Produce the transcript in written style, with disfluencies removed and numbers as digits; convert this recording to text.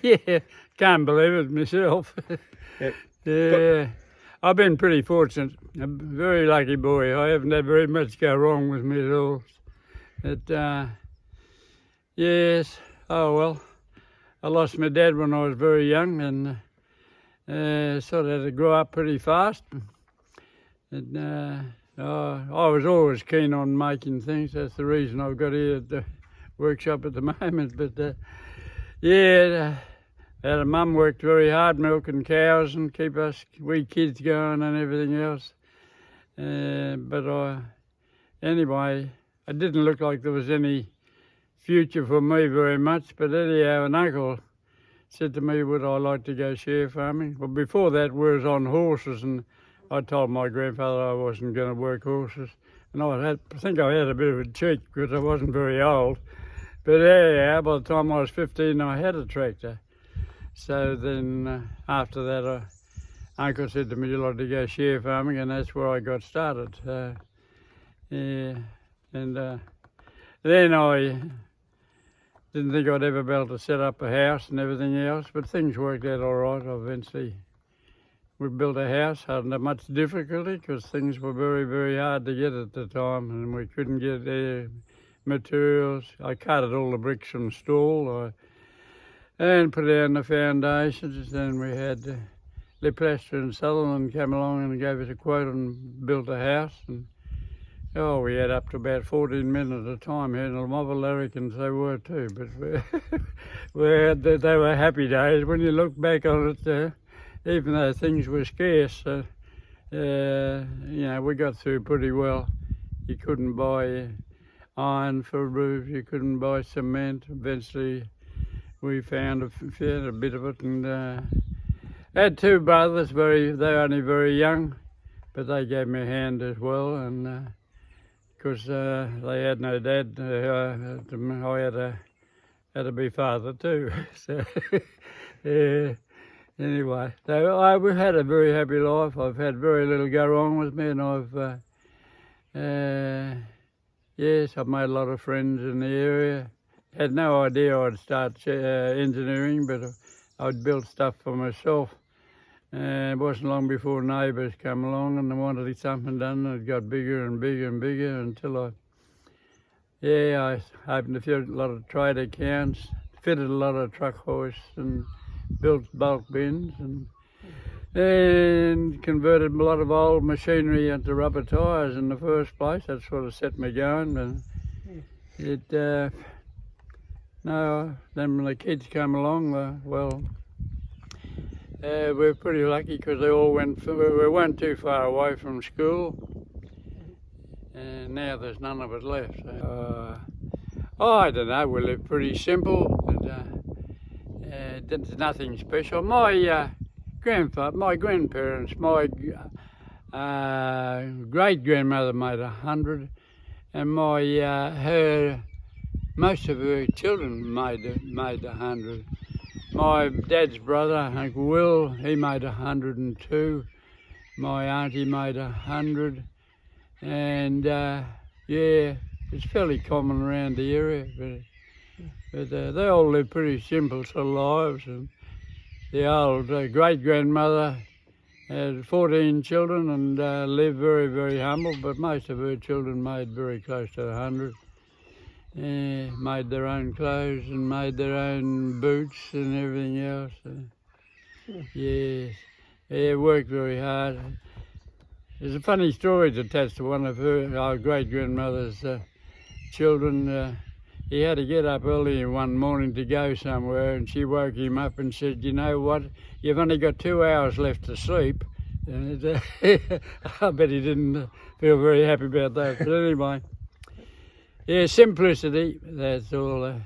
Yeah, can't believe it myself. Yep. Yeah, I've been pretty fortunate. I'm a very lucky boy. I haven't had very much go wrong with me at all. But, yes, oh well. I lost my dad when I was very young and sort of had to grow up pretty fast. And, I was always keen on making things. That's the reason I've got here at the workshop at the moment. But, yeah, our mum worked very hard milking cows and keep us wee kids going and everything else. But anyway, it didn't look like there was any future for me very much. But anyhow, an uncle said to me, would I like to go share farming? Well, before that, we was on horses, and I told my grandfather I wasn't going to work horses. And I think I had a bit of a cheek because I wasn't very old. But anyhow, by the time I was 15, I had a tractor. So then after that, Uncle said to me, you'd like to go share farming, and that's where I got started. Yeah, and then I didn't think I'd ever be able to set up a house and everything else, but things worked out all right. Eventually, we built a house, hadn't had much difficulty because things were very, very hard to get at the time, and we couldn't get materials. I carted all the bricks from the stall and put down the foundations. Then we had Le Plaster and Sutherland come along and gave us a quote and built a house. And we had up to about 14 men at a time here, and a mob of larrikins they were too. But they were happy days. When you look back on it, even though things were scarce, we got through pretty well. You couldn't buy iron for a roof, you couldn't buy cement. Eventually we found a bit of it, and had two brothers, they were only very young, but they gave me a hand as well, and because they had no dad, I had to be father too. So anyway, so we've had a very happy life. I've had very little go wrong with me, and I've made a lot of friends in the area. Had no idea I'd start engineering, but I'd built stuff for myself. It wasn't long before neighbours came along and they wanted something done, and it got bigger and bigger and bigger until I opened a lot of trade accounts, fitted a lot of truck hoists and built bulk bins and converted a lot of old machinery into rubber tyres in the first place. That sort of set me going. And then when the kids came along, we're pretty lucky because they all we weren't too far away from school, and now there's none of it left. I don't know, we live pretty simple, but there's nothing special. My grandparents, my great-grandmother made 100, and most of her children made 100. My dad's brother, Uncle Will, he made 102. My auntie made 100. And it's fairly common around the area, but they all live pretty simple sort of lives. And the old great-grandmother had 14 children and lived very, very humble, but most of her children made very close to 100. Made their own clothes and made their own boots and everything else. Yes, worked very hard. There's a funny story attached to one of our great-grandmother's children. He had to get up early one morning to go somewhere, and she woke him up and said, you know what, you've only got 2 hours left to sleep. And I bet he didn't feel very happy about that, but anyway. Yeah, simplicity, that's all.